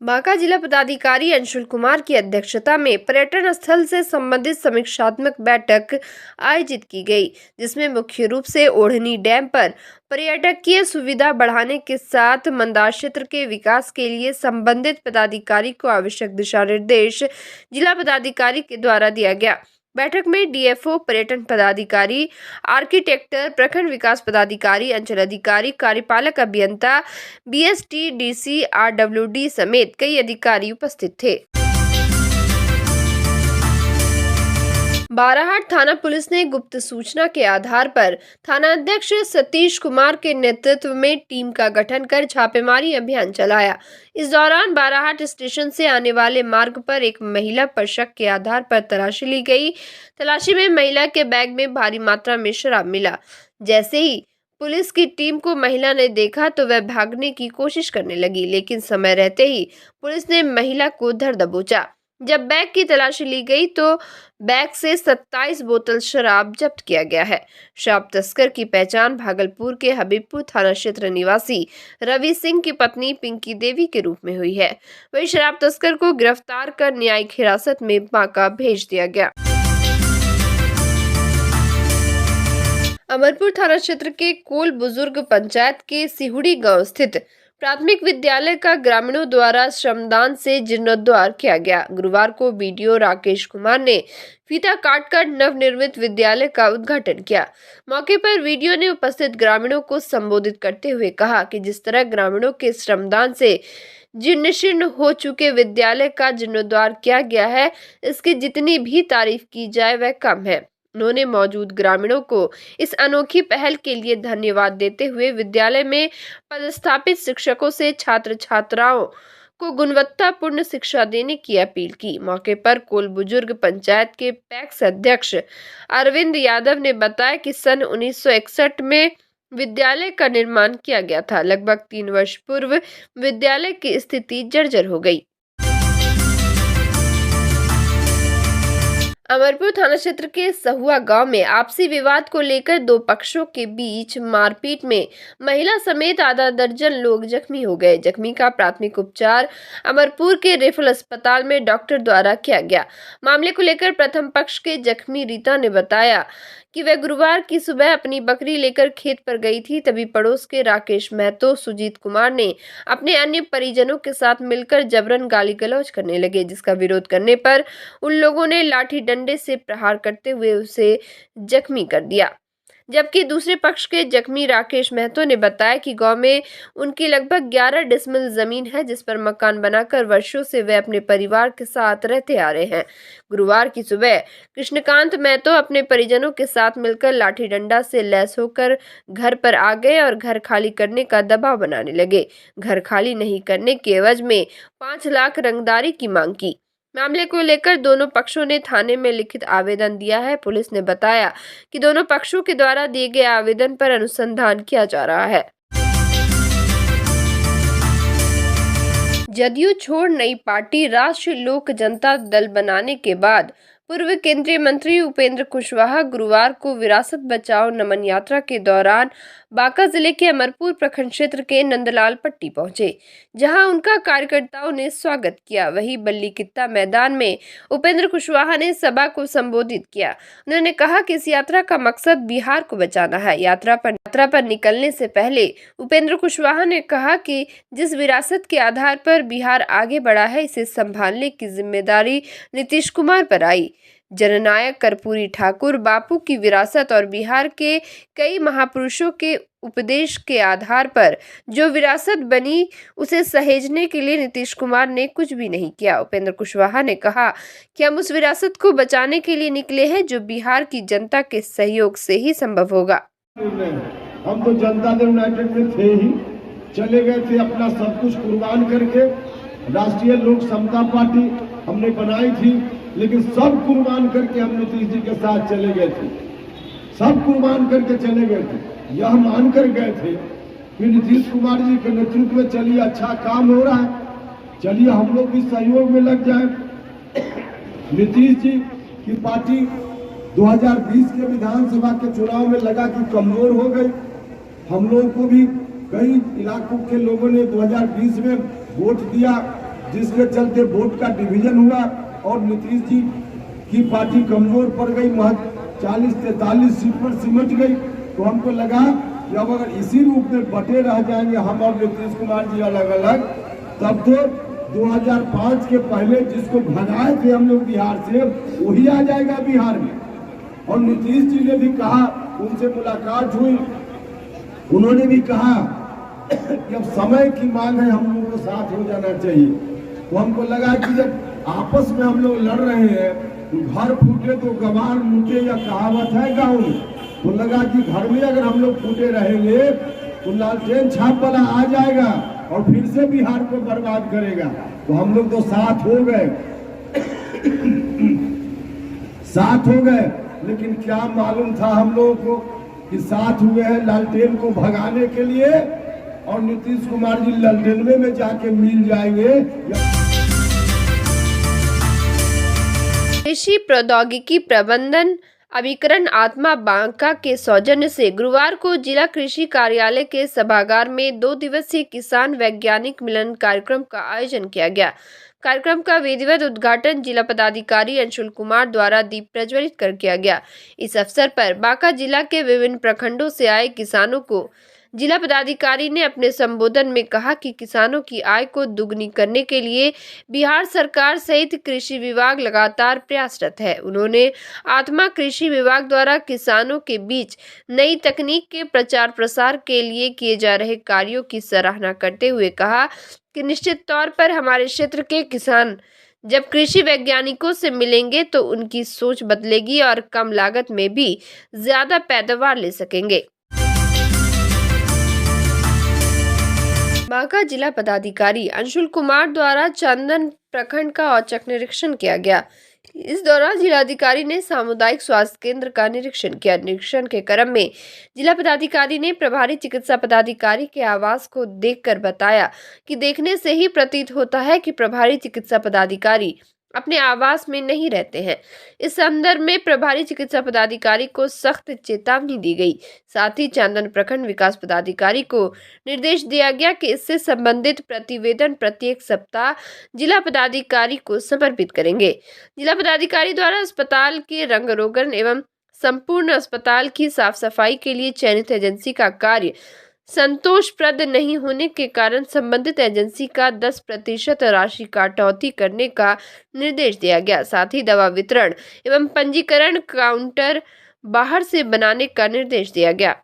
बांका जिला पदाधिकारी अंशुल कुमार की अध्यक्षता में पर्यटन स्थल से संबंधित समीक्षात्मक बैठक आयोजित की गई, जिसमें मुख्य रूप से ओढ़नी डैम पर पर्यटकीय सुविधा बढ़ाने के साथ मंदार क्षेत्र के विकास के लिए संबंधित पदाधिकारी को आवश्यक दिशा निर्देश जिला पदाधिकारी के द्वारा दिया गया। बैठक में डीएफओ, पर्यटन पदाधिकारी, आर्किटेक्टर, प्रखंड विकास पदाधिकारी, अंचल अधिकारी, कार्यपालक अभियंता, बीएसटी, डीसी, आरडब्ल्यूडी समेत कई अधिकारी उपस्थित थे। बाराहाट थाना पुलिस ने गुप्त सूचना के आधार पर थानाध्यक्ष सतीश कुमार के नेतृत्व में टीम का गठन कर छापेमारी अभियान चलाया। इस दौरान बाराहाट स्टेशन से आने वाले मार्ग पर एक महिला पर शक के आधार पर तलाशी ली गई। तलाशी में महिला के बैग में भारी मात्रा में शराब मिला। जैसे ही पुलिस की टीम को महिला ने देखा तो वह भागने की कोशिश करने लगी, लेकिन समय रहते ही पुलिस ने महिला को धर दबोचा। जब बैग की तलाशी ली गई तो बैग से 27 बोतल शराब जब्त किया गया है। शराब तस्कर की पहचान भागलपुर के हबीबपुर थाना क्षेत्र निवासी रवि सिंह की पत्नी पिंकी देवी के रूप में हुई है। वही शराब तस्कर को गिरफ्तार कर न्यायिक हिरासत में बांका भेज दिया गया। अमरपुर थाना क्षेत्र के कोल बुजुर्ग पंचायत के सिहुड़ी गांव स्थित प्राथमिक विद्यालय का ग्रामीणों द्वारा श्रमदान से जीर्णोद्धार किया गया। गुरुवार को बीडीओ राकेश कुमार ने फीता काटकर नवनिर्मित विद्यालय का उद्घाटन किया। मौके पर वीडियो ने उपस्थित ग्रामीणों को संबोधित करते हुए कहा कि जिस तरह ग्रामीणों के श्रमदान से जीर्ण शीर्ण हो चुके विद्यालय का जीर्णोद्धार किया गया है, इसकी जितनी भी तारीफ की जाए वह कम है। उन्होंने मौजूद ग्रामीणों को इस अनोखी पहल के लिए धन्यवाद देते हुए विद्यालय में पदस्थापित शिक्षकों से छात्र छात्राओं को गुणवत्तापूर्ण शिक्षा देने की अपील की। मौके पर कोल बुजुर्ग पंचायत के पैक्स अध्यक्ष अरविंद यादव ने बताया कि सन 1961 में विद्यालय का निर्माण किया गया था। लगभग 3 वर्ष पूर्व विद्यालय की स्थिति जर्जर हो गई। अमरपुर थाना क्षेत्र के सहुआ गांव में आपसी विवाद को लेकर 2 पक्षों के बीच मारपीट में महिला समेत आधा दर्जन लोग जख्मी हो गए। जख्मी का प्राथमिक उपचार अमरपुर के रेफरल अस्पताल में डॉक्टर द्वारा किया गया। मामले को लेकर प्रथम पक्ष के जख्मी रीता ने बताया कि वह गुरुवार की सुबह अपनी बकरी लेकर खेत पर गई थी। तभी पड़ोस के राकेश महतो, सुजीत कुमार ने अपने अन्य परिजनों के साथ मिलकर जबरन गाली गलौज करने लगे, जिसका विरोध करने पर उन लोगों ने लाठी डंडे से प्रहार करते हुए उसे जख्मी कर दिया। जबकि दूसरे पक्ष के जख्मी राकेश महतो ने बताया कि गांव में उनकी लगभग 11 डिसमिल जमीन है, जिस पर मकान बनाकर वर्षों से वे अपने परिवार के साथ रहते आ रहे हैं। गुरुवार की सुबह कृष्णकांत महतो अपने परिजनों के साथ मिलकर लाठी डंडा से लैस होकर घर पर आ गए और घर खाली करने का दबाव बनाने लगे। घर खाली नहीं करने के एवज में 5 लाख रंगदारी की मांग की। मामले को लेकर दोनों पक्षों ने थाने में लिखित आवेदन दिया है। पुलिस ने बताया कि दोनों पक्षों के द्वारा दिए गए आवेदन पर अनुसंधान किया जा रहा है। जदयू छोड़ नई पार्टी राष्ट्रीय लोक जनता दल बनाने के बाद पूर्व केंद्रीय मंत्री उपेंद्र कुशवाहा गुरुवार को विरासत बचाओ नमन यात्रा के दौरान बांका जिले के अमरपुर प्रखंड क्षेत्र के नंदलाल पट्टी पहुंचे, जहां उनका कार्यकर्ताओं ने स्वागत किया। वहीं बल्ली कित्ता मैदान में उपेंद्र कुशवाहा ने सभा को संबोधित किया। उन्होंने कहा कि इस यात्रा का मकसद बिहार को बचाना है। यात्रा पर निकलने से पहले उपेंद्र कुशवाहा ने कहा कि जिस विरासत के आधार पर बिहार आगे बढ़ा है, इसे संभालने की जिम्मेदारी नीतीश कुमार पर आई। जननायक कर्पूरी ठाकुर, बापू की विरासत और बिहार के कई महापुरुषों के उपदेश के आधार पर जो विरासत बनी, उसे सहेजने के लिए नीतीश कुमार ने कुछ भी नहीं किया। उपेंद्र कुशवाहा ने कहा कि हम उस विरासत को बचाने के लिए निकले हैं जो बिहार की जनता के सहयोग से ही संभव होगा। हम तो जनता दल यूनाइटेड में थे ही, चले गए थे अपना सब कुछ कुर्बान करके। राष्ट्रीय लोक समता पार्टी हमने बनाई थी, लेकिन सब कुर्बान करके हम नीतीश जी के साथ चले गए थे। सब कुर्बान करके चले गए थे। यह मानकर गए थे कि नीतीश कुमार जी के नेतृत्व में चलिए अच्छा काम हो रहा है, चलिए हम लोग भी सहयोग में लग जाए। नीतीश जी की पार्टी 2020 के विधानसभा के चुनाव में लगा कि कमजोर हो गई। हम लोगों को भी कई इलाकों के लोगों ने 2020 में वोट दिया, जिसके चलते वोट का डिवीजन हुआ और नीतीश जी की पार्टी कमजोर पड़ गई, महज 40-43 सीट पर सिमट गई। तो हमको लगा कि अब अगर इसी रूप में बटे रह जाएंगे हम और नीतीश कुमार जी अलग अलग, तब तो 2005 के पहले जिसको भगाए थे हम लोग बिहार से, वही आ जाएगा बिहार में। और नीतीश जी ने भी कहा, उनसे मुलाकात हुई, उन्होंने भी कहा कि अब समय की मांग है, हम लोगों को साथ हो जाना चाहिए। तो हमको लगा कि जब आपस में हम लोग लड़ रहे हैं, तो घर फूटे तो गंवार लूटे, या कहावत है गाँव में। तो लगा कि घर में अगर हम लोग फूटे रहेंगे तो लालटेन छाप वाला आ जाएगा और फिर से बिहार को बर्बाद करेगा। तो हम लोग तो साथ हो गए साथ हो गए, लेकिन क्या मालूम था हम लोगों को कि साथ हुए हैं लालटेन को भगाने के लिए, और नीतीश कुमार जी लालटेनवे में जाके मिल जाएंगे। कृषि प्रौद्योगिकी प्रबंधन अभिकरण आत्मा बांका के सौजन्य से गुरुवार को जिला कृषि कार्यालय के सभागार में 2 दिवसीय किसान वैज्ञानिक मिलन कार्यक्रम का आयोजन किया गया। कार्यक्रम का विधिवत उद्घाटन जिला पदाधिकारी अंशुल कुमार द्वारा दीप प्रज्वलित कर किया गया। इस अवसर पर बांका जिला के विभिन्न प्रखंडों से आए किसानों को जिला पदाधिकारी ने अपने संबोधन में कहा कि किसानों की आय को दुगनी करने के लिए बिहार सरकार सहित कृषि विभाग लगातार प्रयासरत है। उन्होंने आत्मा कृषि विभाग द्वारा किसानों के बीच नई तकनीक के प्रचार प्रसार के लिए किए जा रहे कार्यों की सराहना करते हुए कहा कि निश्चित तौर पर हमारे क्षेत्र के किसान जब कृषि वैज्ञानिकों से मिलेंगे तो उनकी सोच बदलेगी और कम लागत में भी ज्यादा पैदावार ले सकेंगे। बांका जिला पदाधिकारी अंशुल कुमार द्वारा चंदन प्रखंड का औचक निरीक्षण किया गया। इस दौरान जिलाधिकारी ने सामुदायिक स्वास्थ्य केंद्र का निरीक्षण किया। निरीक्षण के क्रम में जिला पदाधिकारी ने प्रभारी चिकित्सा पदाधिकारी के आवास को देखकर बताया कि देखने से ही प्रतीत होता है कि प्रभारी चिकित्सा पदाधिकारी अपने आवास में नहीं रहते हैं। इस संदर्भ में प्रभारी चिकित्सा पदाधिकारी को सख्त चेतावनी दी गई। साथ ही चांदन प्रखंड विकास पदाधिकारी को निर्देश दिया गया कि इससे संबंधित प्रतिवेदन प्रत्येक सप्ताह जिला पदाधिकारी को समर्पित करेंगे। जिला पदाधिकारी द्वारा अस्पताल के रंग रोगन एवं संपूर्ण अस्पताल की साफ सफाई के लिए चयनित एजेंसी का कार्य संतोषप्रद नहीं होने के कारण संबंधित एजेंसी का 10% राशि कटौती करने का निर्देश दिया गया। साथ ही दवा वितरण एवं पंजीकरण काउंटर बाहर से बनाने का निर्देश दिया गया।